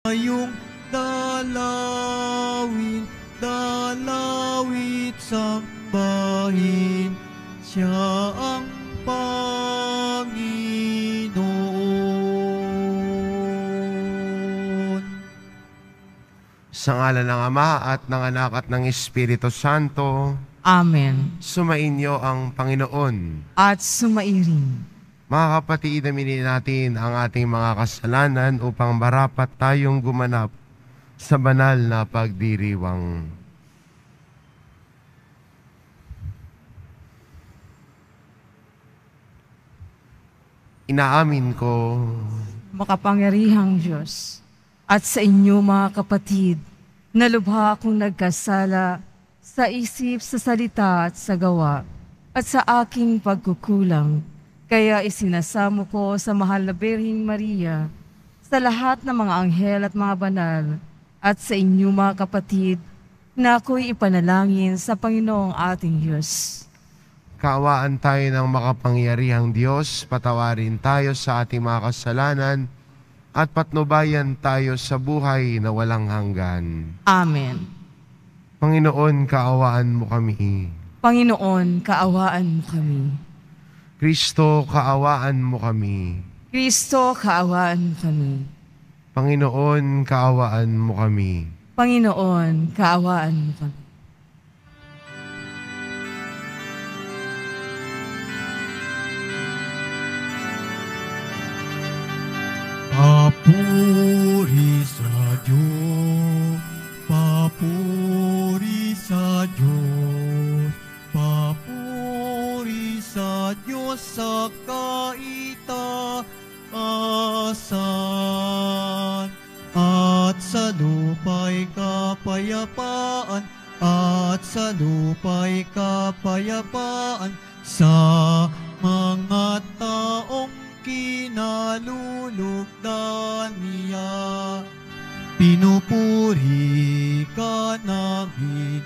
Yung dalawin, dalawit sambahin, siya ang Panginoon. Sa ngalan ng Ama at ng Anak at ng Espiritu Santo. Amen. Sumainyo ang Panginoon. At sumairin. Mga kapatid, aminin natin ang ating mga kasalanan upang marapat tayong gumanap sa banal na pagdiriwang. Inaamin ko, Makapangyarihang Diyos, at sa inyo mga kapatid, na lubha akong nagkasala sa isip, sa salita at sa gawa, at sa aking pagkukulang. Kaya isinasamo ko sa mahal na Birheng Maria, sa lahat ng mga anghel at mga banal, at sa inyo mga kapatid, na ako'y ipanalangin sa Panginoong ating Diyos. kaawaan tayo ng makapangyarihang Diyos, patawarin tayo sa ating mga kasalanan, at patnubayan tayo sa buhay na walang hanggan. Amen. Panginoon, kaawaan mo kami. Panginoon, kaawaan mo kami. Kristo, kaawaan mo kami. Kristo, kaawaan mo kami. Panginoon, kaawaan mo kami. Panginoon, kaawaan mo kami. Papuri sa Diyos, papuri sa Diyos, papuri sa Diyos sa kaitaasan, at sa lupa'y kapayapaan, at sa lupa'y kapayapaan sa mga taong kinalulugdan niya. Pinupuri ka namin,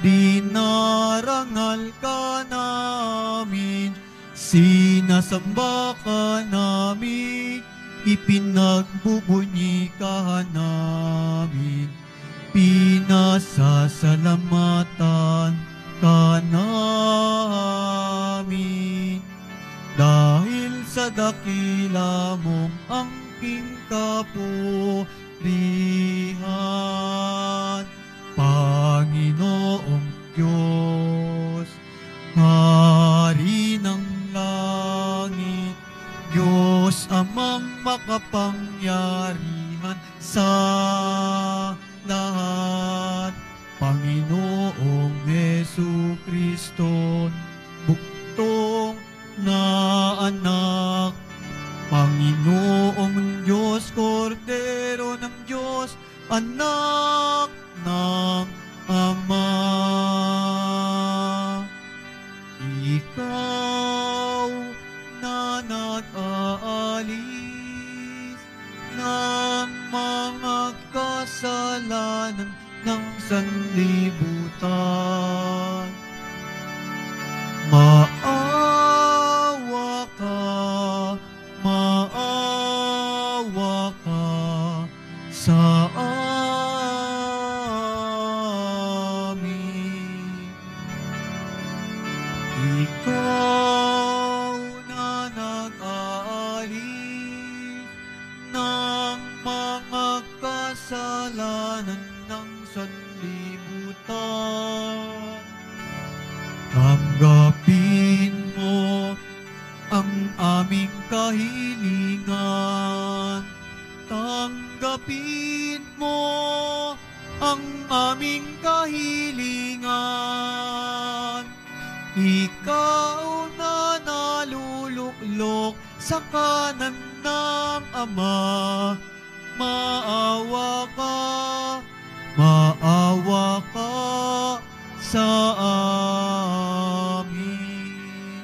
dinarangal ka namin, sinasamba ka namin, ipinagbubunyi ka namin, pinasasalamatan ka namin. Dahil sa dakila mong angking kapurihan, Panginoong Diyos, Hari ng langit, Diyos amang makapangyarihan sa lahat, Panginoong Jesucristo, buktong na anak, Panginoong Diyos, Kordero ng Diyos, anak ng Ama. Ikaw na nag-aalis ng mga kasalanan ng sanlibutan, maawa ka sa amin. Ikaw na nag-aalis ng mga kasalanan ng sanlibutan, tanggapin mo ang aming kahilingan. Tanggapin mo ang aming kahilingan. Ikaw na naluluklok sa kanan ng Ama, maawa ka sa amin,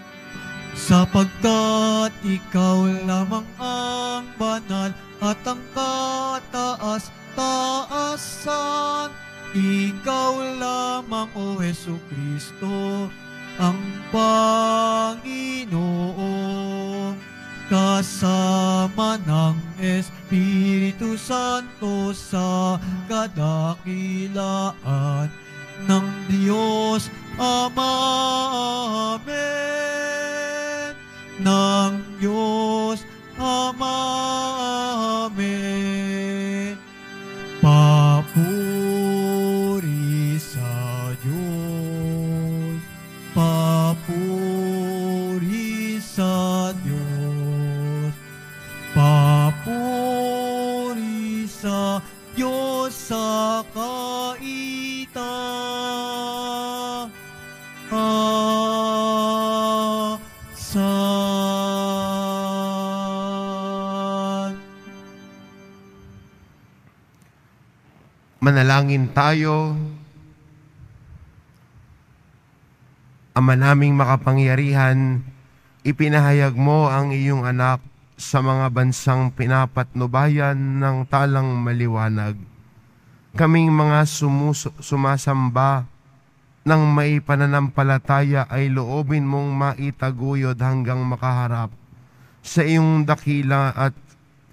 sapagkat ikaw lamang ang banal at ang kataas-taasan. Ikaw lamang, O Jesucristo, ang Panginoon, kasama ng Espiritu Espiritu Santo sa kadakilaan ng Diyos Ama. Amen. Ng Diyos Ama. Amen. Papuri sa Diyos. Papuri sa Diyos. Papuri sa Diyos sa kaitaasan. Manalangin tayo. Ama naming makapangyarihan, ipinahayag mo ang iyong anak sa mga bansang pinapatnubayan ng talang maliwanag. Kaming mga sumasamba ng may pananampalataya ay loobin mong maitaguyod hanggang makaharap sa iyong dakila at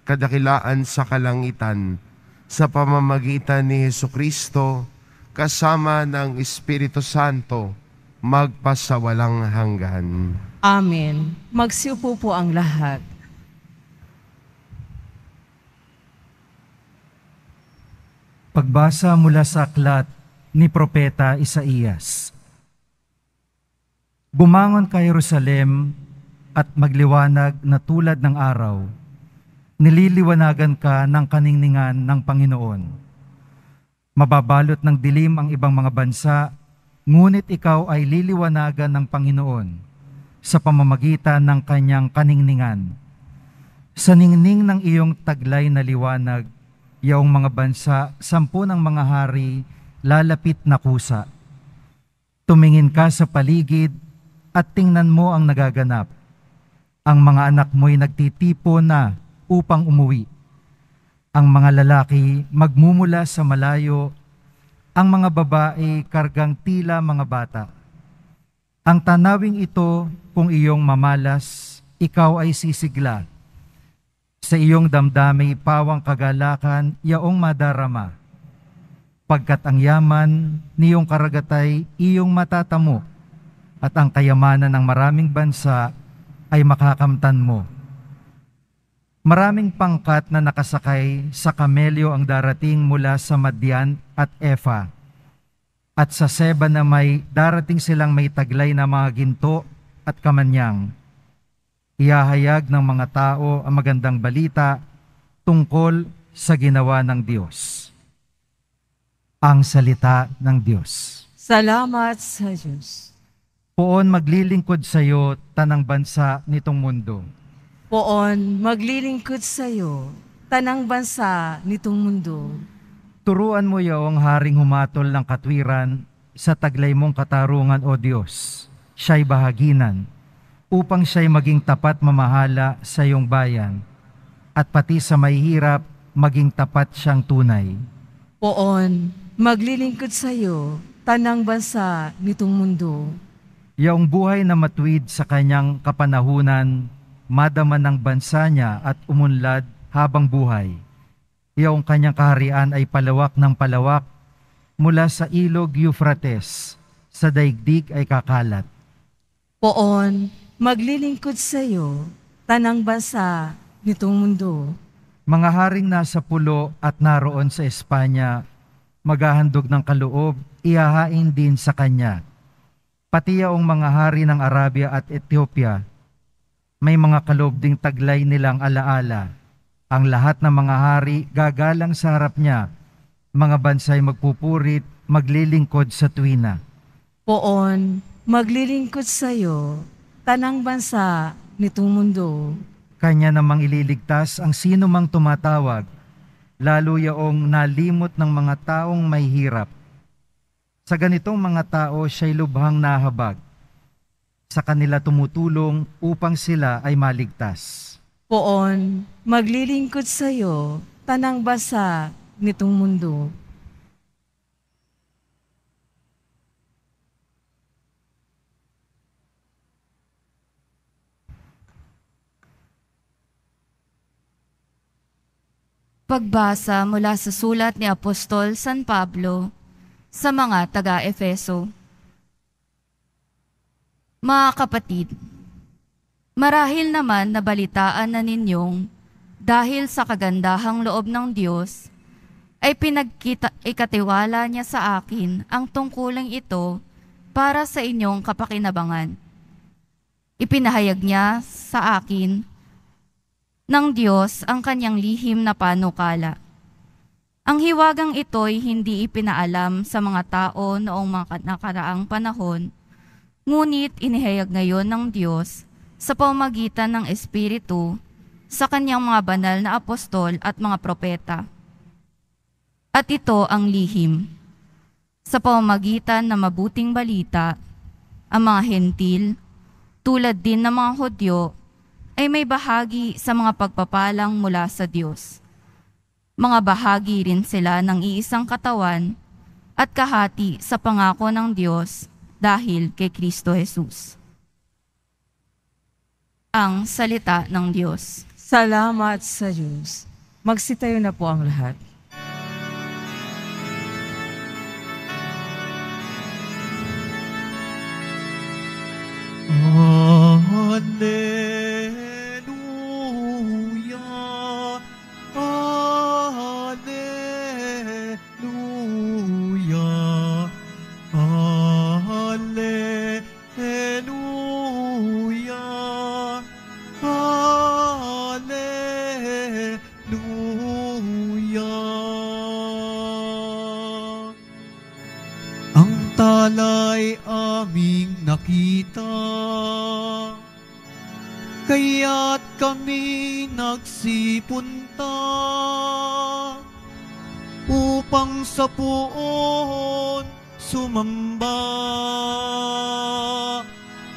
kadakilaan sa kalangitan sa pamamagitan ni Hesukristo kasama ng Espiritu Santo magpasawalang hanggan. Amen. Magsiupo po ang lahat. Pagbasa mula sa aklat ni Propeta Isaías. Bumangon ka, Jerusalem, at magliwanag na tulad ng araw. Nililiwanagan ka ng kaningningan ng Panginoon. Mababalot ng dilim ang ibang mga bansa, ngunit ikaw ay liliwanagan ng Panginoon sa pamamagitan ng kanyang kaningningan. Sa ningning ng iyong taglay na liwanag, yaong mga bansa, 10 ng mga hari, lalapit na kusa. Tumingin ka sa paligid at tingnan mo ang nagaganap. Ang mga anak mo'y nagtitipo na upang umuwi. Ang mga lalaki magmumula sa malayo, ang mga babae kargang tila mga bata. Ang tanawing ito, kung iyong mamalas, ikaw ay sisigla. Sa iyong damdami pawang kagalakan, yaong madarama. Pagkat ang yaman niyong karagatay iyong matatamo, at ang kayamanan ng maraming bansa ay makakamtan mo. Maraming pangkat na nakasakay sa kamelyo ang darating mula sa Madian at Efa. At sa Seba na may darating silang may taglay na mga ginto at kamanyang. Ihahayag ng mga tao ang magandang balita tungkol sa ginawa ng Diyos. Ang salita ng Diyos. Salamat sa Diyos. Poon maglilingkod sa iyo tanang bansa nitong mundo. Poon maglilingkod sa iyo, tanang bansa nitong mundo. Turuan mo yaong haring humatol ng katwiran sa taglay mong katarungan, O Diyos. Siya'y bahaginan, upang siya'y maging tapat mamahala sa iyong bayan, at pati sa mahihirap maging tapat siyang tunay. Poon maglilingkod sa iyo, tanang bansa nitong mundo. Yaong buhay na matuwid sa kanyang kapanahunan, madama ng bansa niya at umunlad habang buhay. Yaong kanyang kaharian ay palawak ng palawak, mula sa ilog Euphrates, sa daigdig ay kakalat. Poon maglilingkod sa iyo, tanang bansa nitong mundo. Mga haring nasa pulo at naroon sa Espanya, maghahandog ng kaloob, ihahain din sa kanya. Pati yaong mga hari ng Arabia at Ethiopia, may mga kaloob ding taglay nilang alaala. Ang lahat ng mga hari gagalang sa harap niya, mga bansay magpupurit, maglilingkod sa tuwina. Poon maglilingkod sa iyo, tanang bansa nitong mundo. Kanya namang ililigtas ang sino mang tumatawag, lalo yaong nalimot ng mga taong may hirap. Sa ganitong mga tao siya'y lubhang nahabag. Sa kanila tumutulong upang sila ay maligtas. Poon maglilingkod sa iyo, tanang bansa nitong mundo. Pagbasa mula sa sulat ni Apostol San Pablo sa mga taga-Efeso. Mga kapatid, marahil naman nabalitaan na ninyong dahil sa kagandahang loob ng Diyos, ay ikatiwala niya sa akin ang tungkuling ito para sa inyong kapakinabangan. Ipinahayag niya sa akin ng Diyos ang kanyang lihim na panukala. Ang hiwagang ito'y hindi ipinaalam sa mga tao noong mga nakaraang panahon, ngunit inihayag ngayon ng Diyos sa pamamagitan ng Espiritu sa kanyang mga banal na apostol at mga propeta. At ito ang lihim. Sa pamamagitan ng mabuting balita, ang mga hentil, tulad din ng mga Hudyo, ay may bahagi sa mga pagpapalang mula sa Diyos. Mga bahagi rin sila ng iisang katawan at kahati sa pangako ng Diyos dahil kay Kristo Jesus. Ang salita ng Diyos. Salamat sa Diyos. Magsitayo na po ang lahat. Alleluia, Alleluia, Alleluia, Alleluia. Ang tala'y aming nakita, kaya't kami nagsipunta upang sa puon sumamba.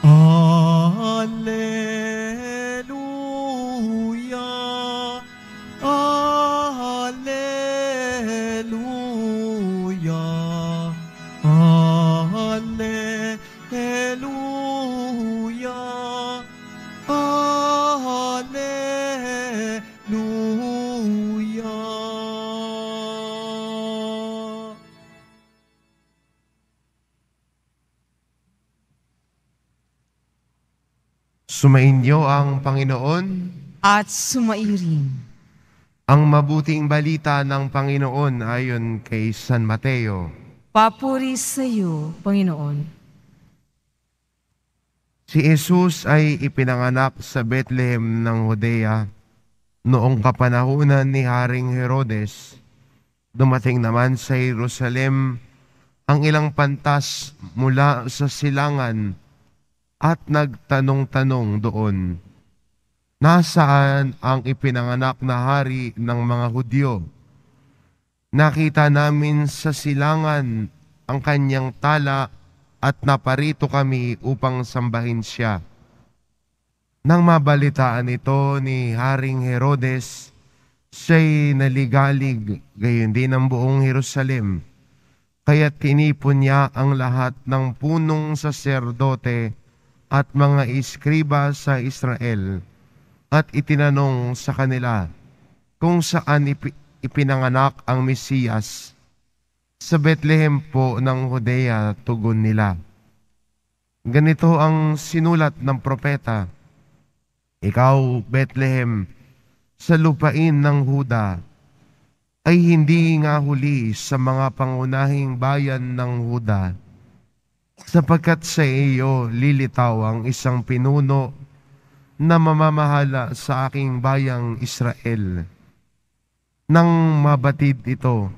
Alleluia, Alleluia, Alleluia, Alleluia. Sumainyo ang Panginoon. At sumairin. Ang mabuting balita ng Panginoon ayon kay San Mateo. Papuri sa iyo, Panginoon. Si Jesus ay ipinanganak sa Bethlehem ng Judea noong kapanahunan ni Haring Herodes. Dumating naman sa Jerusalem ang ilang pantas mula sa silangan at nagtanong-tanong doon, nasaan ang ipinanganak na hari ng mga Hudyo? Nakita namin sa silangan ang kanyang tala at naparito kami upang sambahin siya. Nang mabalitaan ito ni Haring Herodes, siya'y naligalig, gayon din ang buong Jerusalem. Kaya tinipon niya ang lahat ng punong saserdote at mga iskriba sa Israel at itinanong sa kanila kung saan ipinanganak ang Mesiyas. Sa Bethlehem po ng Judea, tugon nila. Ganito ang sinulat ng propeta, ikaw, Bethlehem, sa lupain ng Huda, ay hindi nga huli sa mga pangunahing bayan ng Huda, sapagkat sa iyo lilitaw ang isang pinuno na mamamahala sa aking bayang Israel. Nang mabatid ito,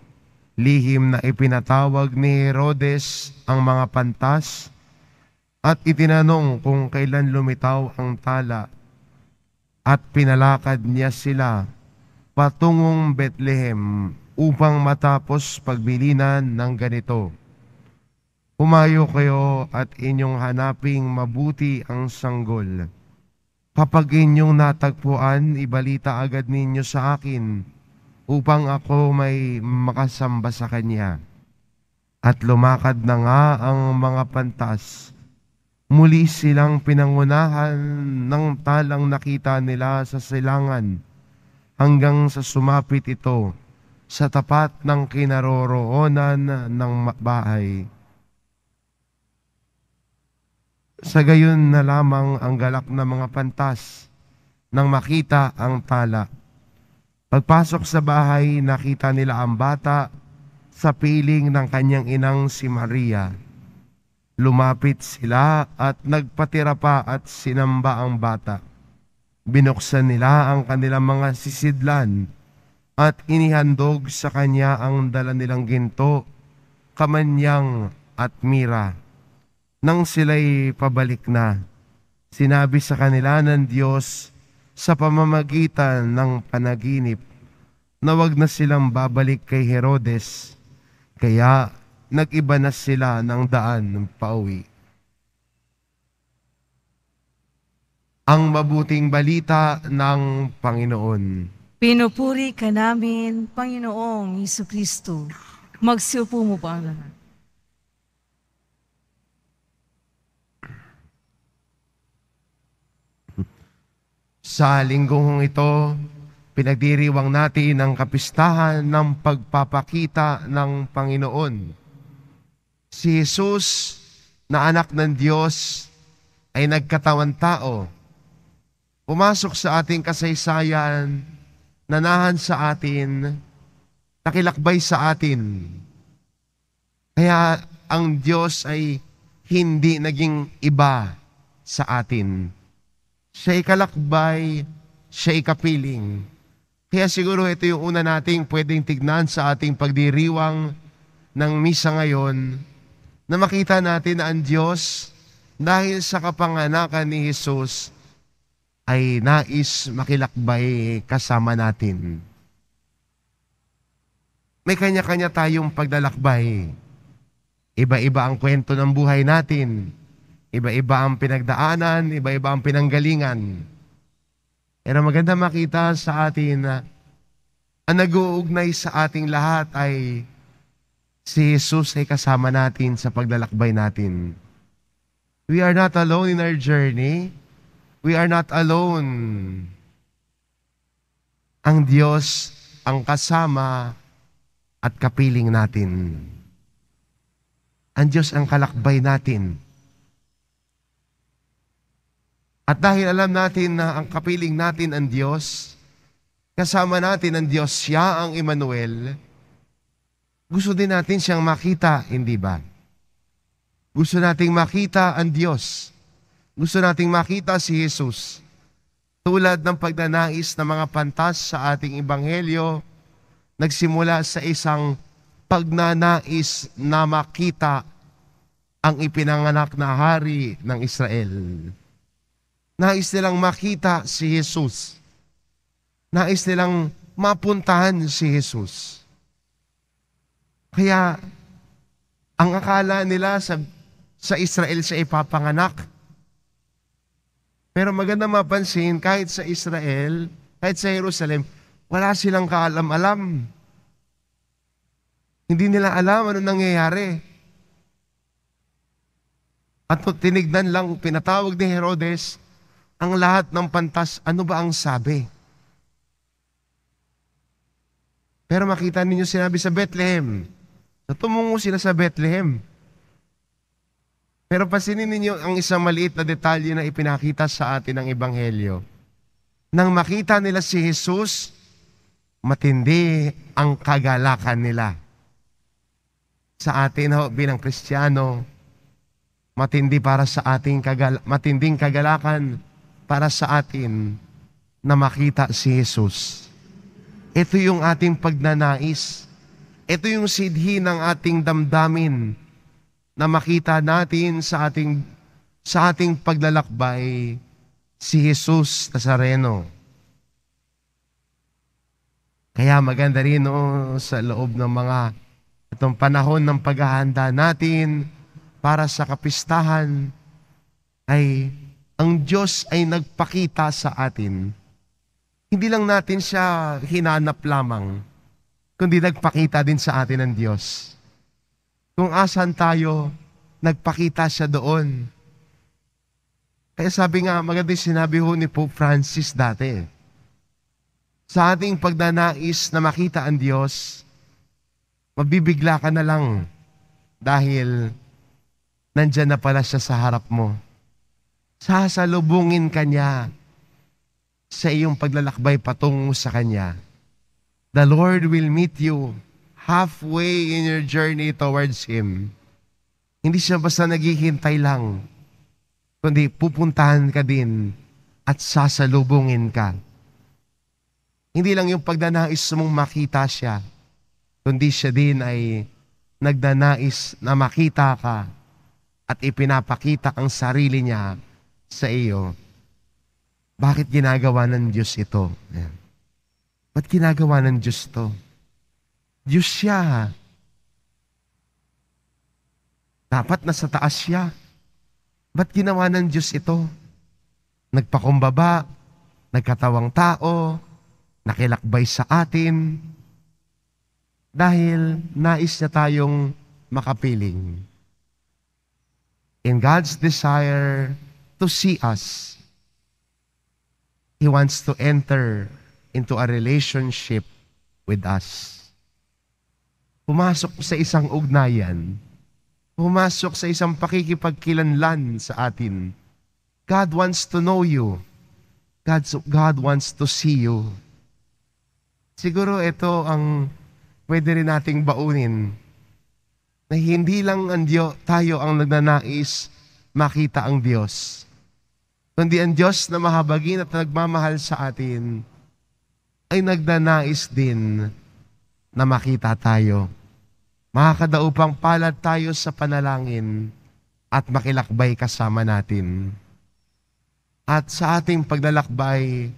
lihim na ipinatawag ni Herodes ang mga pantas at itinanong kung kailan lumitaw ang tala at pinalakad niya sila patungong Bethlehem upang matapos pagbilinan ng ganito. Humayo kayo at inyong hanaping mabuti ang sanggol. Kapag inyong natagpuan, ibalita agad ninyo sa akin upang ako may makasamba sa kanya. At lumakad na nga ang mga pantas. Muli silang pinangunahan ng talang nakita nila sa silangan hanggang sa sumapit ito sa tapat ng kinaroroonan ng bahay. Sa gayon na lamang ang galak ng mga pantas nang makita ang tala. Pagpasok sa bahay, nakita nila ang bata sa piling ng kanyang inang si Maria. Lumapit sila at nagpatira pa at sinamba ang bata. Binuksan nila ang kanilang mga sisidlan at inihandog sa kanya ang dala nilang ginto, kamanyang at mira. Nang sila'y pabalik na, sinabi sa kanila ng Diyos sa pamamagitan ng panaginip na wag na silang babalik kay Herodes, kaya nag-iba na sila ng daan pauwi. Ang mabuting balita ng Panginoon. Pinupuri ka namin, Panginoong Hesukristo. Magsiupo mo pa ang lahat. Sa linggong ito, pinagdiriwang natin ang kapistahan ng pagpapakita ng Panginoon. Si Jesus na anak ng Diyos ay nagkatawan tao. Pumasok sa ating kasaysayan, nanahan sa atin, nakilakbay sa atin. Kaya ang Diyos ay hindi naging iba sa atin. Siya'y kalakbay, siya'y kapiling. Kaya siguro ito yung una nating pwedeng tignan sa ating pagdiriwang ng misa ngayon, na makita natin na ang Diyos, dahil sa kapanganakan ni Jesus, ay nais makilakbay kasama natin. May kanya-kanya tayong paglalakbay. Iba-iba ang kwento ng buhay natin. Iba-iba ang pinagdaanan, iba-iba ang pinanggalingan. Pero maganda makita sa atin na ang nag-uugnay sa ating lahat ay si Jesus ay kasama natin sa paglalakbay natin. We are not alone in our journey. We are not alone. Ang Diyos ang kasama at kapiling natin. Ang Diyos ang kalakbay natin. At dahil alam natin na ang kapiling natin ang Diyos, kasama natin ang Diyos, siya ang Emmanuel, gusto din natin siyang makita, hindi ba? Gusto nating makita ang Diyos. Gusto nating makita si Jesus. Tulad ng pagnanais ng mga pantas sa ating ebanghelyo, nagsimula sa isang pagnanais na makita ang ipinanganak na hari ng Israel. Nais nilang makita si Jesus. Nais nilang mapuntahan si Jesus. Kaya, ang akala nila sa Israel siya ipapanganak. Pero maganda mapansin, kahit sa Israel, kahit sa Jerusalem, wala silang kaalam-alam. Hindi nila alam ano nangyayari. At tinignan lang, pinatawag ni Herodes, ang lahat ng pantas, ano ba ang sabi? Pero makita ninyo sinabi sa Bethlehem. Tumungo sila sa Bethlehem. Pero pasinin ninyo ang isang maliit na detalye na ipinakita sa atin ng Ebanghelyo. Nang makita nila si Jesus, matindi ang kagalakan nila. Sa atin bilang Kristiyano, matinding kagalakan para sa atin na makita si Jesus. Ito yung ating pagnanais. Ito yung sidhi ng ating damdamin na makita natin sa ating paglalakbay si Jesus Nazareno. Kaya maganda rin sa loob ng itong panahon ng paghahanda natin para sa kapistahan ay ang Diyos ay nagpakita sa atin. Hindi lang natin siya hinanap lamang, kundi nagpakita din sa atin ng Diyos. Kung asan tayo, nagpakita siya doon. Kaya sabi nga, maganda sinabi ni Pope Francis dati. Sa ating pagnanais na makita ang Diyos, mabibigla ka na lang dahil nandyan na pala siya sa harap mo. Sasalubungin ka niya sa iyong paglalakbay patungo sa Kanya. The Lord will meet you halfway in your journey towards Him. Hindi siya basta naghihintay lang, kundi pupuntahan ka din at sasalubungin ka. Hindi lang yung pagnanais mong makita siya, kundi siya din ay nagnanais na makita ka at ipinapakita ang sarili niya sa iyo. Bakit ginagawa ng Diyos ito? Ba't ginagawa ng Diyos to? Diyos siya. Dapat nasa taas siya. Ba't ginawa ng Diyos ito? Nagpakumbaba, nagkatawang tao, nakilakbay sa atin, dahil nais niya tayong makapiling. In God's desire to see us, He wants to enter into a relationship with us. Pumasok sa isang ugnayan, pumasok sa isang pakikipagkilanlan sa atin. God wants to know you. God wants to see you. Siguro ito ang pwede rin nating baunin, na hindi lang tayo ang nagnanais makita ang Diyos, kundi ang Diyos na mahabagin at nagmamahal sa atin ay nagnanais din na makita tayo. Makakadaupang palad tayo sa panalangin at makilakbay kasama natin. At sa ating paglalakbay,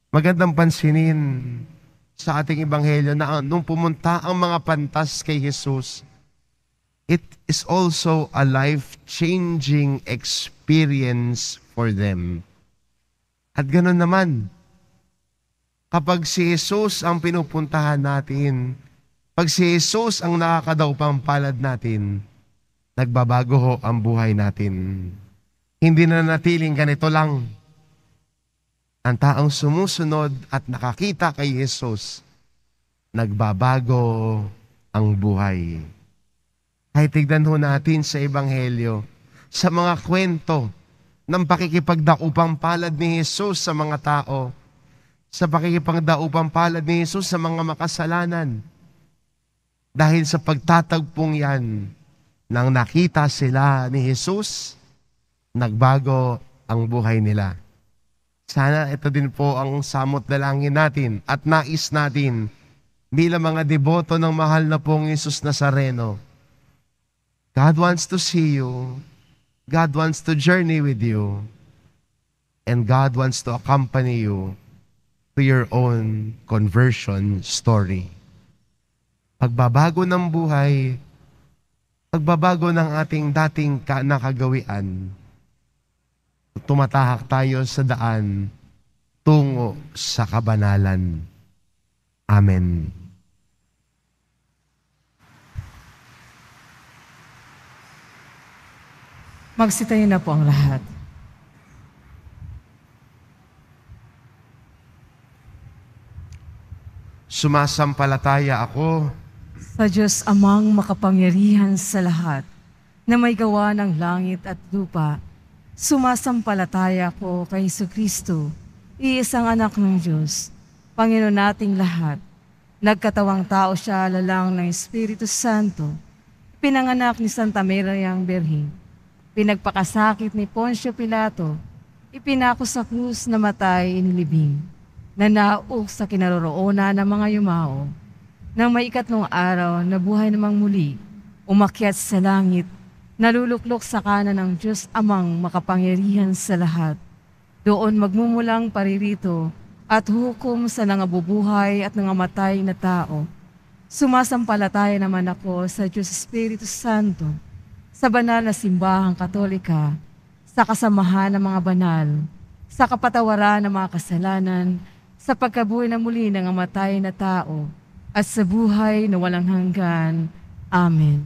magandang pansinin sa ating ebanghelyo na nung pumunta ang mga pantas kay Jesus, it is also a life-changing experience for them. At ganoon naman, kapag si Jesus ang pinupuntahan natin, pag si Jesus ang nakakadaupang palad natin, nagbabago ho ang buhay natin. Hindi na natiling ganito lang. Ang taong sumusunod at nakakita kay Jesus, nagbabago ang buhay. Ay tignan ho natin sa Ebanghelyo, sa mga kwento ng pakikipagdaupang palad ni Jesus sa mga tao, sa pakikipagdaupang palad ni Jesus sa mga makasalanan. Dahil sa pagtatagpong yan, nang nakita sila ni Jesus, nagbago ang buhay nila. Sana ito din po ang samot dalangin natin at nais natin bilang mga deboto ng mahal na pong Jesus Nazareno. God wants to see you. God wants to journey with you. And God wants to accompany you to your own conversion story. Pagbabago ng buhay, pagbabago ng ating dating nakagawian, tumatahak tayo sa daan tungo sa kabanalan. Amen. Magsitayo na po ang lahat. Sumasampalataya ako Sa Diyos Amang makapangyarihan sa lahat, na may gawa ng langit at lupa, sumasampalataya ko kay Jesucristo, iisang anak ng Diyos, Panginoon nating lahat. Nagkatawang tao siya lalang ng Espiritu Santo, pinanganak ni Santa Mariang Birhen, pinagpakasakit ni Poncio Pilato, ipinako sa krus na matay inilibing, nanaog sa kinaroroonan ng mga yumao, nang may ikatlong araw na buhay namang muli, umakyat sa langit, naluluklok sa kanan ng Diyos Amang makapangyarihan sa lahat. Doon magmumulang paririto at hukom sa nangabubuhay at nangamatay na tao. Sumasampalataya naman ako sa Diyos Espiritu Santo, sa banal na simbahang Katolika, sa kasamahan ng mga banal, sa kapatawaran ng mga kasalanan, sa pagkabuhay na muli ng amatay na tao, at sa buhay na walang hanggan. Amen.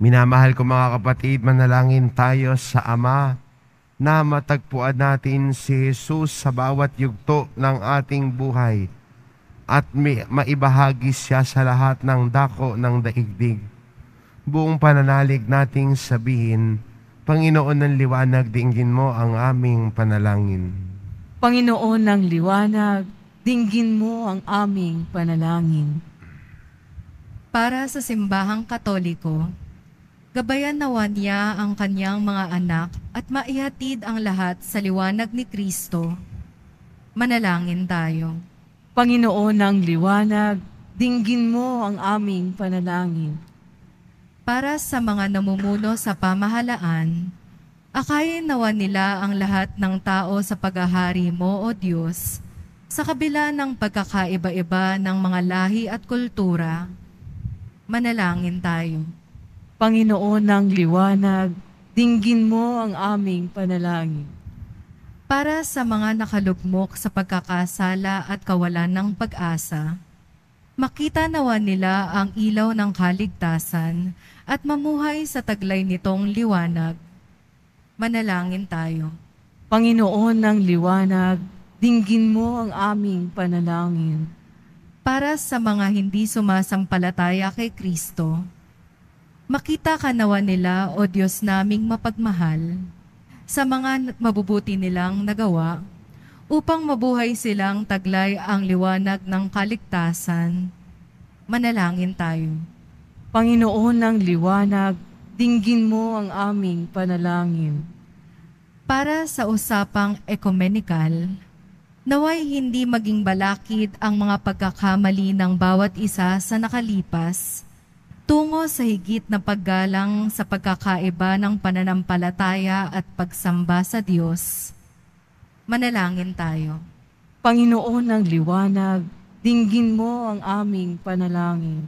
Minamahal ko mga kapatid, manalangin tayo sa Ama na matagpuan natin si Jesus sa bawat yugto ng ating buhay at maibahagi siya sa lahat ng dako ng daigdig. Buong pananalig nating sabihin, Panginoon ng liwanag, dinggin mo ang aming panalangin. Panginoon ng liwanag, dinggin mo ang aming panalangin. Para sa simbahang Katoliko, gabayan nawa niya ang kanyang mga anak at maihatid ang lahat sa liwanag ni Kristo. Manalangin tayo. Panginoon ng liwanag, dinggin mo ang aming panalangin. Para sa mga namumuno sa pamahalaan, akayin nawa nila ang lahat ng tao sa paghahari mo, O Diyos, sa kabila ng pagkakaiba-iba ng mga lahi at kultura. Manalangin tayo. Panginoon ng liwanag, dinggin mo ang aming panalangin. Para sa mga nakalugmok sa pagkakasala at kawalan ng pag-asa, makita nawa nila ang ilaw ng kaligtasan at mamuhay sa taglay nitong liwanag. Manalangin tayo. Panginoon ng liwanag, dinggin mo ang aming panalangin. Para sa mga hindi sumasampalataya kay Kristo, makita ka nawa nila, O Diyos naming mapagmahal, sa mga mabubuti nilang nagawa, upang mabuhay silang taglay ang liwanag ng kaligtasan. Manalangin tayo. Panginoon ng liwanag, dinggin mo ang aming panalangin. Para sa usapang ekumenikal, naway hindi maging balakid ang mga pagkakamali ng bawat isa sa nakalipas, tungo sa higit na paggalang sa pagkakaiba ng pananampalataya at pagsamba sa Diyos. Manalangin tayo. Panginoon ng liwanag, dinggin mo ang aming panalangin.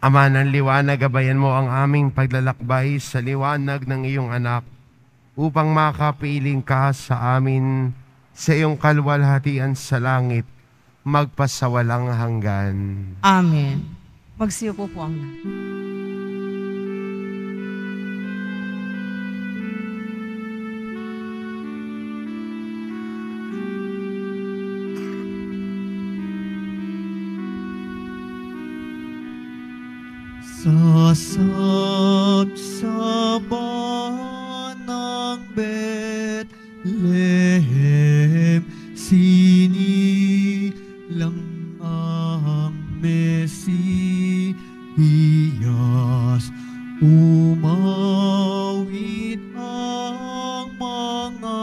Ama ng liwanag, gabayan mo ang aming paglalakbay sa liwanag ng iyong anak upang makapiling ka sa amin sa iyong kalwalhatian sa langit, magpasawalang hanggan. Amen. Magsiupo po ang lahat. Sasabsaban ng Bethlehem, sinilang ang Mesiyas, umawit ang mga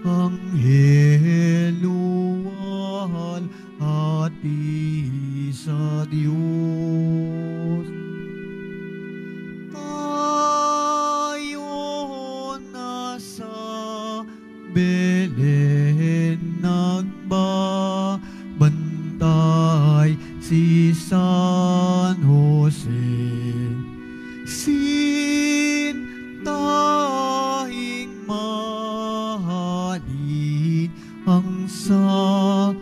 angheluan at sa Diyos. Tayo nasa Belen nagbabantay, si San Jose. Sintahing mahalin ang sanggol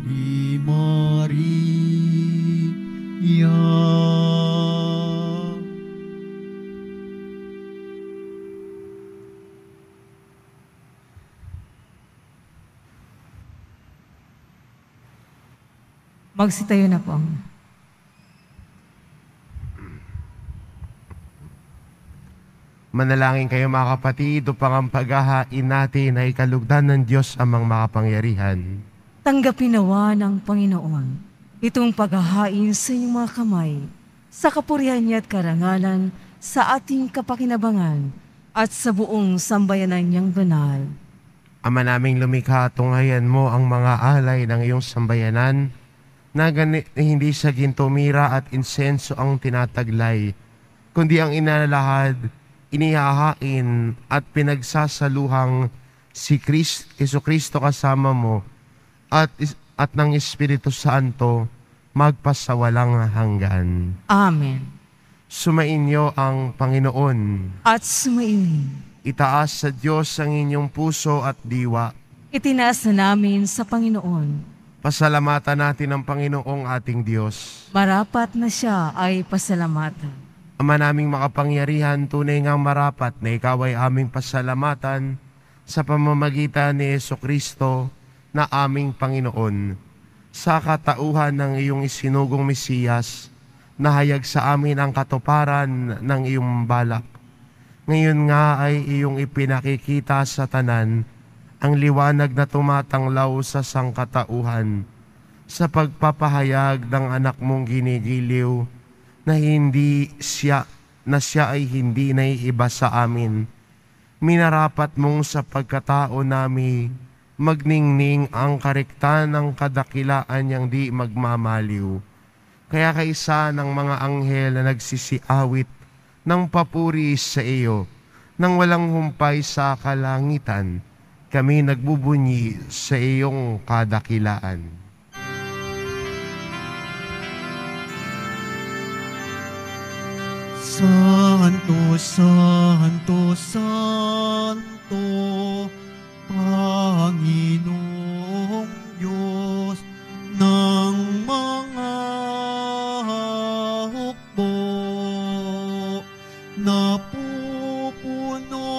ni Maria. Magsitayo na po ang Manalangin kayo mga kapatid upang ang paghahain natin ay kalugdan ng Diyos amang makapangyarihan. tanggapin nawa ng Panginoon itong paghahain sa inyong mga kamay, sa kapurihan niya at karangalan, sa ating kapakinabangan, at sa buong sambayanan niyang banal. Ama naming lumikha, tunghayan mo ang mga alay ng iyong sambayanan na hindi sa gintumira at insenso ang tinataglay, kundi ang inalahad, inihahain at pinagsasaluhang si Jesucristo kasama mo at ng Espiritu Santo magpasawalang hanggan. Amen. Sumainyo ang Panginoon. At sumainin. Itaas sa Diyos ang inyong puso at diwa. Itinaas na namin sa Panginoon. Pasalamatan natin ang Panginoong ating Diyos. Marapat na siya ay pasalamatan. Ama naming makapangyarihan, tunay ngang marapat na ikaw ay aming pasalamatan sa pamamagitan ni Jesucristo na aming Panginoon. Sa katauhan ng iyong isinugong Mesiyas, nahayag sa amin ang katuparan ng iyong balak. Ngayon nga ay iyong ipinakikita sa tanan ang liwanag na tumatanglaw sa sangkatauhan sa pagpapahayag ng anak mong ginigiliw na siya ay hindi naiiba sa amin. Minarapat mong sa pagkatao nami magningning ang karekta ng kadakilaan niyang di magmamaliw. Kaya kaisa ng mga anghel na nagsisiawit ng papuri sa iyo, nang walang humpay sa kalangitan, kami nagbubunyi sa iyong kadakilaan. Santo, Santo, Santo, Panginoong Diyos ng mga hukbo, napupuno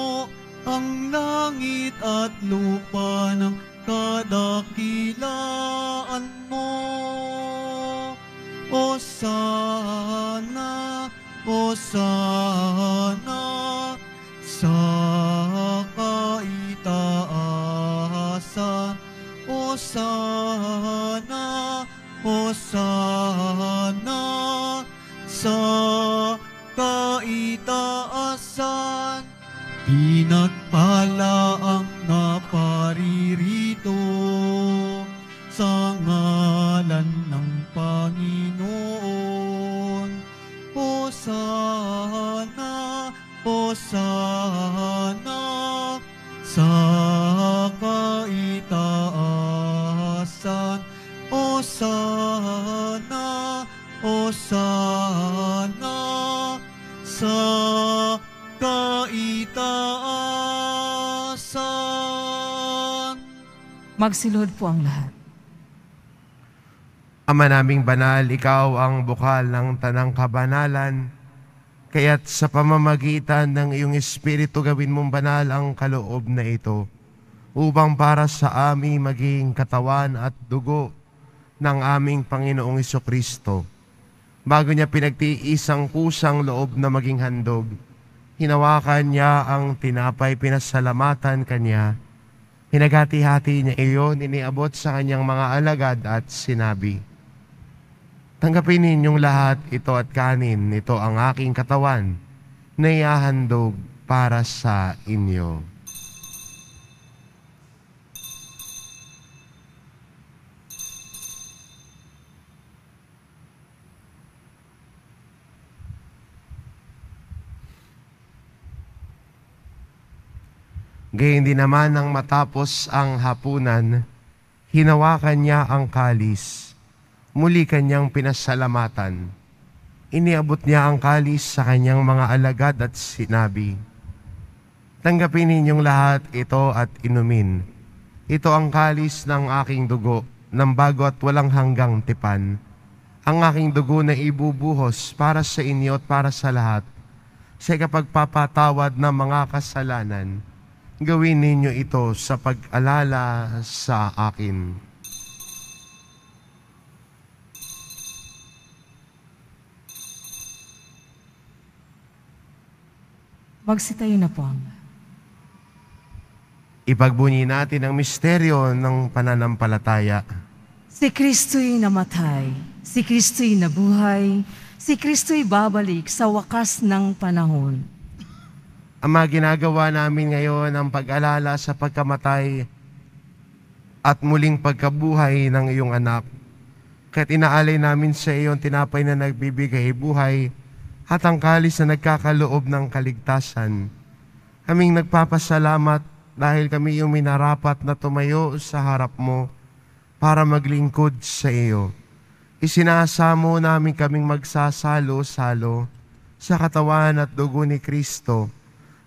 ang langit at lupa ng kadakilaan mo. Hosana, Hosana sa kaitaasan. Hosana, Hosana sa kaitaasan. Pinagpala ang naparirito sa ngalan ng Panginoon. Hosana, Hosana sa kaitaasan. Hosana, Hosana sa kaitaasan. Magsilod po ang lahat. Ama naming banal, ikaw ang bukal ng tanang kabanalan, kaya't sa pamamagitan ng iyong Espiritu gawin mong banal ang kaloob na ito, upang para sa amin maging katawan at dugo ng aming Panginoong Jesucristo. Bago niya pinagtiis ang kusang loob na maging handog, hinawakan niya ang tinapay, pinasalamatan kanya, pinaghati-hati niya iyon, iniabot sa kanyang mga alagad at sinabi, "Tanggapin ninyong lahat ito at kanin, ito ang aking katawan na ihahandog para sa inyo." Gayon din naman nang matapos ang hapunan, hinawakan niya ang kalis. Muli kanyang pinasalamatan. Iniabot niya ang kalis sa kanyang mga alagad at sinabi, "Tanggapin ninyong lahat ito at inumin. Ito ang kalis ng aking dugo, ng bago at walang hanggang tipan. Ang aking dugo na ibubuhos para sa inyo at para sa lahat, sa ikapagpapatawad ng mga kasalanan. Gawin ninyo ito sa pag-alala sa akin." Magsitayo na po ang lahat. Ipagbunyi natin ang misteryo ng pananampalataya. Si Kristo'y namatay, si Kristo'y nabuhay, si Kristo'y babalik sa wakas ng panahon. Ama, ginagawa namin ngayon ang pag-alala sa pagkamatay at muling pagkabuhay ng iyong anak. Kaya't inaalay namin sa iyo ang tinapay na nagbibigay buhay at ang kalis na nagkakaloob ng kaligtasan. Kaming nagpapasalamat dahil kami iyong minarapat na tumayo sa harap mo para maglingkod sa iyo. Isinasamo namin kaming magsasalo-salo sa katawan at dugo ni Kristo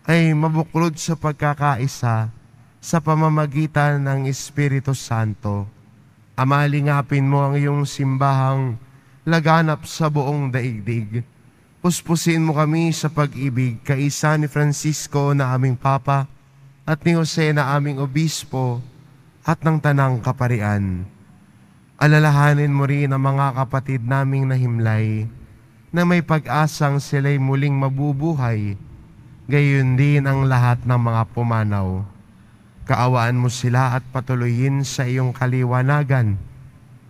ay mabuklod sa pagkakaisa sa pamamagitan ng Espiritu Santo. Ama, lingapin mo ang iyong simbahang laganap sa buong daigdig. Puspusin mo kami sa pag-ibig, kaisa ni Francisco na aming Papa at ni Jose na aming Obispo at ng Tanang Kaparian. Alalahanin mo rin ang mga kapatid naming nahimlay na may pag-asang sila'y muling mabubuhay, gayon din ang lahat ng mga pumanaw. Kaawaan mo sila at patuloyin sa iyong kaliwanagan.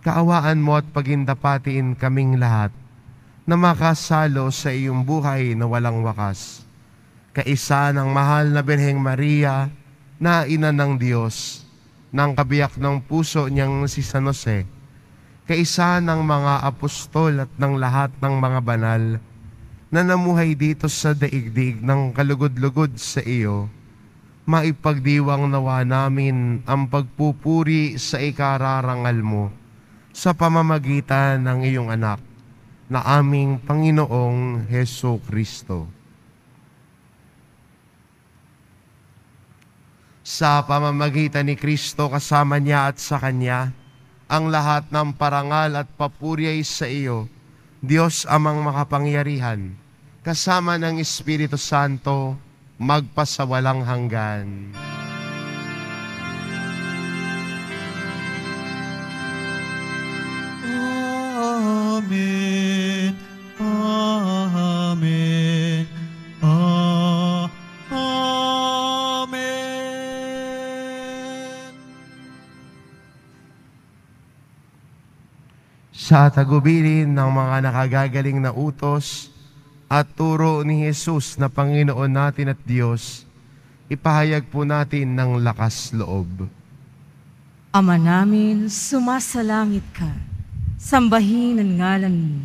Kaawaan mo at pagindapatiin kaming lahat na makasalo sa iyong buhay na walang wakas. Kaisa ng mahal na Birheng Maria na ina ng Diyos, ng kabiyak ng puso niyang si San Jose, kaisa ng mga apostol at ng lahat ng mga banal na namuhay dito sa daigdig ng kalugod-lugod sa iyo, maipagdiwang nawa namin ang pagpupuri sa ikararangal mo sa pamamagitan ng iyong anak na aming Panginoong Heso Kristo. Sa pamamagitan ni Kristo kasama niya at sa Kanya, ang lahat ng parangal at papuri ay sa iyo, Diyos amang makapangyarihan, kasama ng Espiritu Santo, magpasawalang hanggan. Amen. Amen. Amen. Sa tagubilin ng mga nakagagaling na utos at turo ni Jesus na Panginoon natin at Diyos, ipahayag po natin ng lakas loob. Ama namin, sumasalangit ka. Sambahin ang ngalan mo.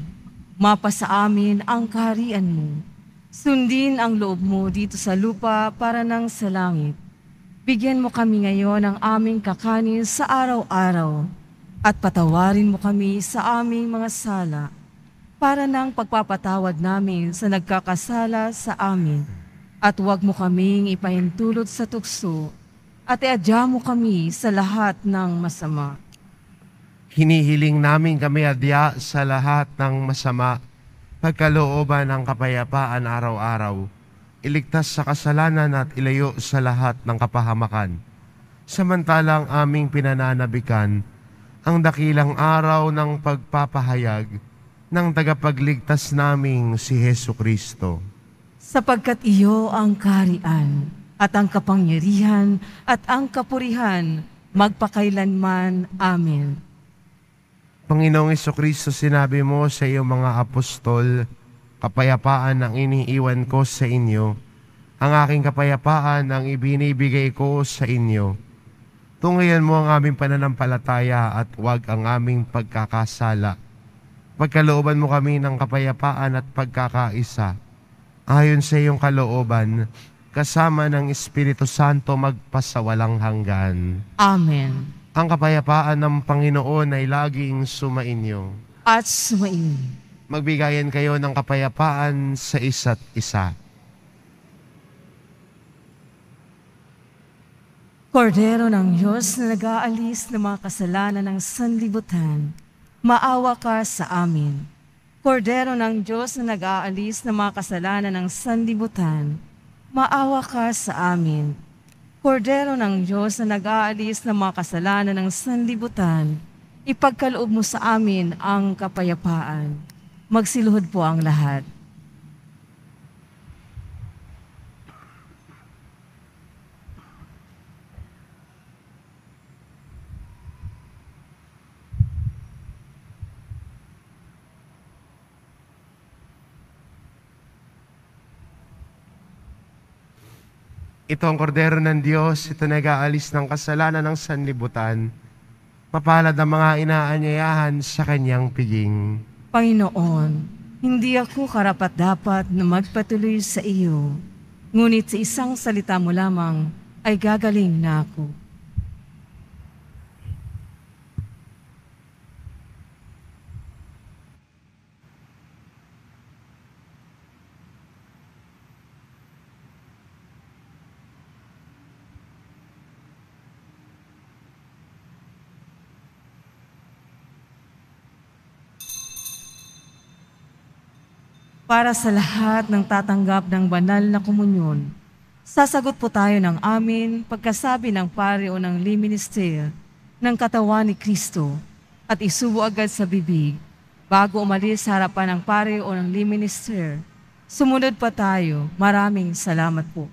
Mapasa amin ang kaharian mo. Sundin ang loob mo dito sa lupa para nang sa langit. Bigyan mo kami ngayon ng aming kakanin sa araw-araw at patawarin mo kami sa aming mga sala para nang pagpapatawad namin sa nagkakasala sa amin. At huwag mo kaming ipahintulot sa tukso at iadya mo kami sa lahat ng masama. Hinihiling namin kami adya sa lahat ng masama, pagkalooban ng kapayapaan araw-araw, iligtas sa kasalanan at ilayo sa lahat ng kapahamakan. Samantalang aming pinananabikan ang dakilang araw ng pagpapahayag ng tagapagligtas naming si Heso Kristo. Sapagkat iyo ang kaharian at ang kapangyarihan at ang kapurihan magpakailanman. Amen. Panginoong Jesucristo, sinabi mo sa iyong mga apostol, kapayapaan ang iniiwan ko sa inyo, ang aking kapayapaan ang ibinibigay ko sa inyo. Tungayan mo ang aming pananampalataya at huwag ang aming pagkakasala. Pagkalooban mo kami ng kapayapaan at pagkakaisa, ayon sa iyong kalooban, kasama ng Espiritu Santo magpasawalang hanggan. Amen. Ang kapayapaan ng Panginoon ay laging sumainyo. At sumain. Magbigayan kayo ng kapayapaan sa isa't isa. Kordero ng Diyos na nag-aalis ng mga kasalanan ng sanlibutan, maawa ka sa amin. Kordero ng Diyos na nag-aalis ng mga kasalanan ng sanlibutan, maawa ka sa amin. Kordero ng Diyos na nag-aalis ng mga kasalanan ng sanlibutan, ipagkaloob mo sa amin ang kapayapaan. Magsiluhod po ang lahat. Ito ang kordero ng Diyos, ito nag-aalis ng kasalanan ng sanlibutan. Mapalad ang mga inaanyayahan sa kanyang piging. Panginoon, hindi ako karapat-dapat na magpatuloy sa iyo, ngunit sa isang salita mo lamang ay gagaling na ako. para sa lahat ng tatanggap ng banal na komunyon. Sasagot po tayo ng amin pagkasabi ng pari o ng liminister ng katawan ni Kristo at isubo agad sa bibig bago umalis sa harapan ng pari o ng liminister. Sumunod pa tayo. Maraming salamat po.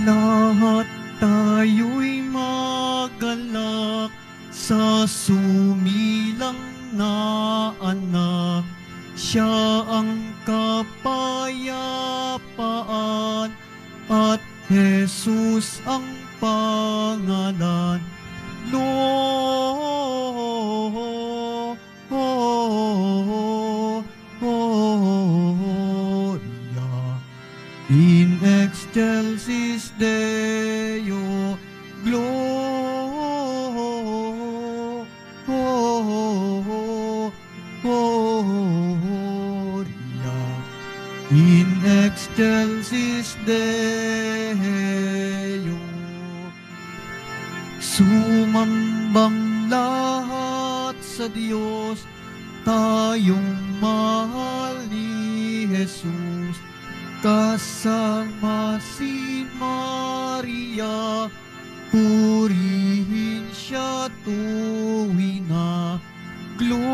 Lahat tayo'y magalak sa sumilang na anak. Siya ang kapayapaan at Jesus ang pangalan. Gloria in excelsis Deo, Gloria in excelsis Deo. Sumambang lahat sa Diyos, tayong mahal ni Jesus. Kasama si Maria, purihin siya tuwina. Gloria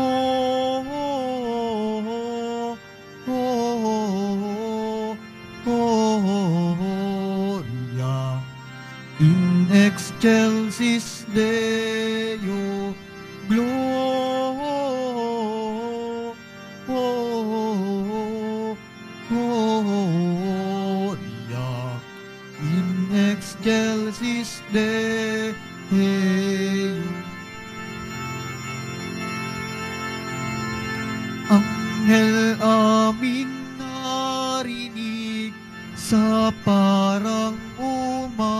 in excelsis Deo, Gloria in excelsis Deo. Anghel aming narinig sa parang umaawit,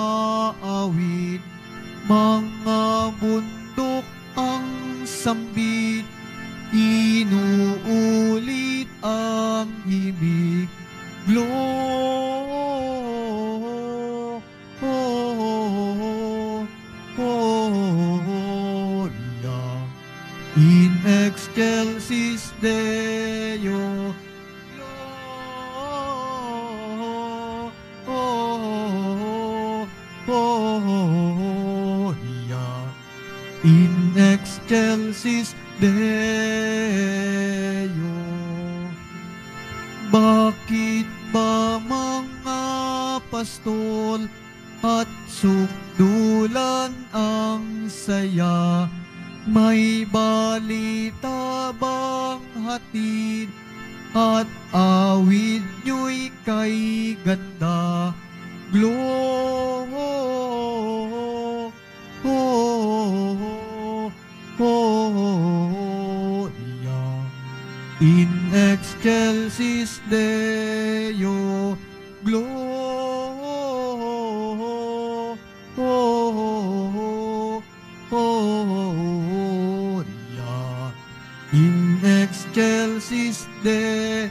mga bundok ang sambit, inuulit ang himig. Gloria in excelsis Deo, Gloria in excelsis Deo. Bakit ba mga pastol at sukdulan ang saya? May balita bang hatid at awit nyo'y kay ganda? Gloria in excelsis Deo, Gloria in excelsis Deo.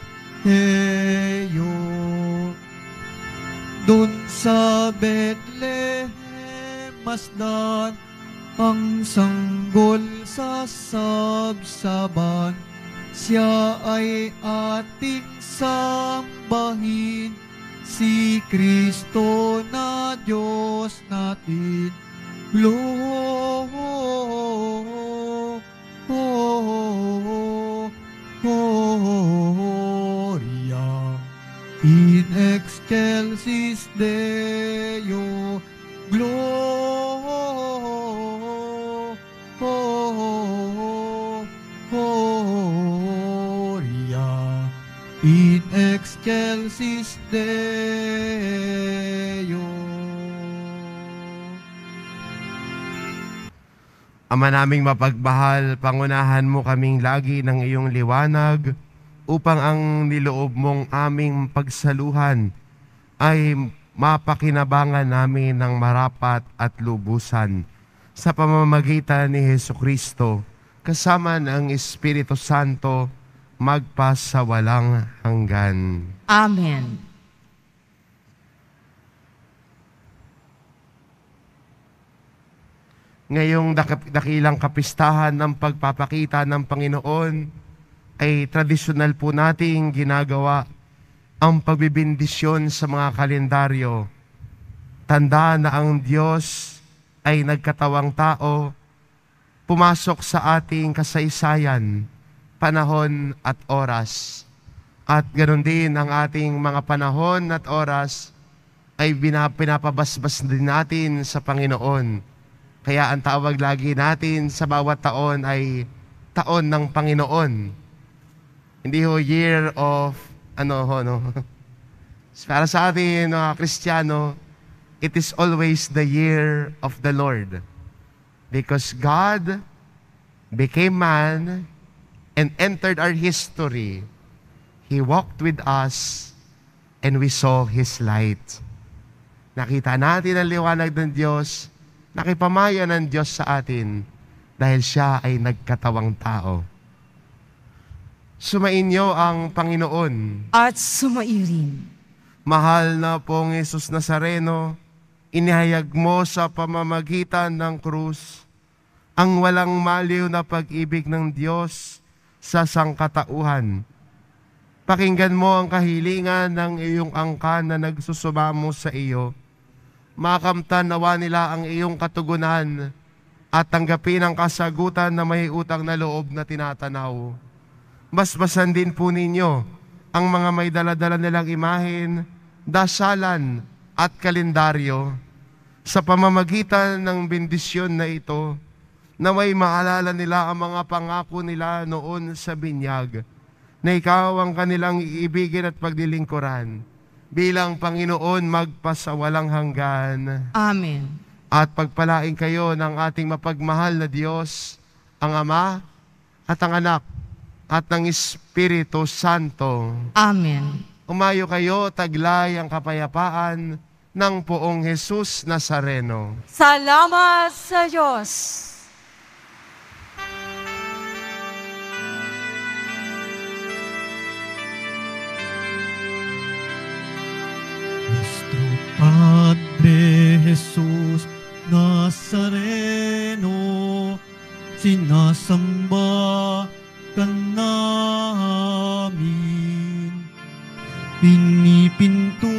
Dun sa Bethlehem masdan ang sanggol sa sabsaban. Siya ay ating sambahin, si Kristo na Diyos natin. Gloria in excelsis Deo, Gloria in excelsis Deo. Ama naming mapagmahal, pangunahan mo kaming lagi ng iyong liwanag upang ang niloob mong aming pagsaluhan ay mapakinabangan namin ng marapat at lubusan sa pamamagitan ni Hesukristo, kasama ng Espiritu Santo, magpasawalang hanggan. Amen. Ngayong dakilang kapistahan ng pagpapakita ng Panginoon, ay tradisyonal po nating ginagawa ang pagbibindisyon sa mga kalendaryo. Tandaan na ang Diyos ay nagkatawang tao, pumasok sa ating kasaysayan, panahon at oras. At ganoon din ang ating mga panahon at oras ay pinapabasbas din natin sa Panginoon. Kaya ang tawag lagi natin sa bawat taon ay taon ng Panginoon. Hindi ho year of Para sa atin mga Kristiyano, it is always the year of the Lord. Because God became man and entered our history. He walked with us and we saw His light. Nakita natin ang liwanag ng Diyos, nakipamaya ng Diyos sa atin dahil Siya ay nagkatawang tao. Sumainyo ang Panginoon. At sumairin. Mahal na pong Jesus Nazareno, inihayag mo sa pamamagitan ng krus ang walang maliw na pag-ibig ng Diyos sa sangkatauhan. Pakinggan mo ang kahilingan ng iyong angkan na nagsusumamo sa iyo. Makamtan nawa nila ang iyong katugunan at tanggapin ang kasagutan na may utang na loob na tinatanaw. Basbasan din po ninyo ang mga may daladala nilang imahen, dasalan at kalendaryo. Sa pamamagitan ng bendisyon na ito, na may maalala nila ang mga pangako nila noon sa binyag, na ikaw ang kanilang iibigin at pagdilingkuran. Bilang Panginoon magpasawalang hanggan. Amen. At pagpalain kayo ng ating mapagmahal na Diyos, ang Ama at ang Anak at ng Espiritu Santo. Amen. Umayo kayo, taglay ang kapayapaan ng Poong Jesus Nazareno. Salamat sa Diyos. Padre Jesus Nazareno, sinasamba ka namin, pinipinto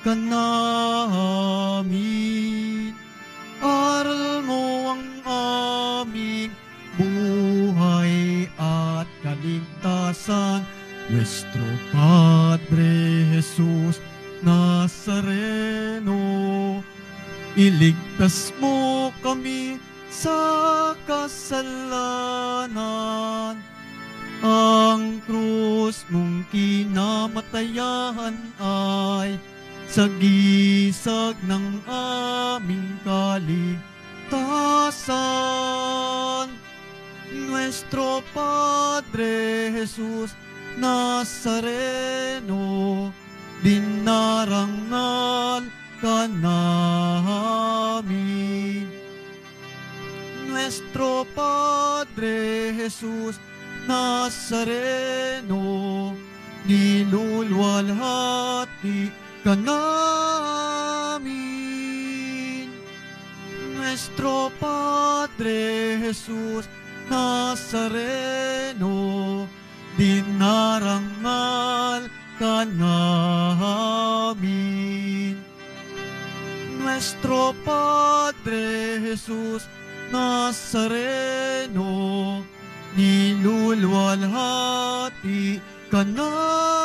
ka namin, aral mo ang aming buhay at kaligtasan, Nuestro Padre Jesus Nazareno, iligtas mo kami sa kasalanan. Ang krus mong kinamatayan ay sagisag ng aming kaligtasan. Nuestro Padre Jesus Nazareno, dinarangal ka namin. Nuestro Padre Jesus Nazareno, nilulwalhati ka namin. Nuestro Padre Jesus Nazareno, dinarangal ka namin. Nuestro Padre Jesus Nazareno, nilulwalhati ka namin.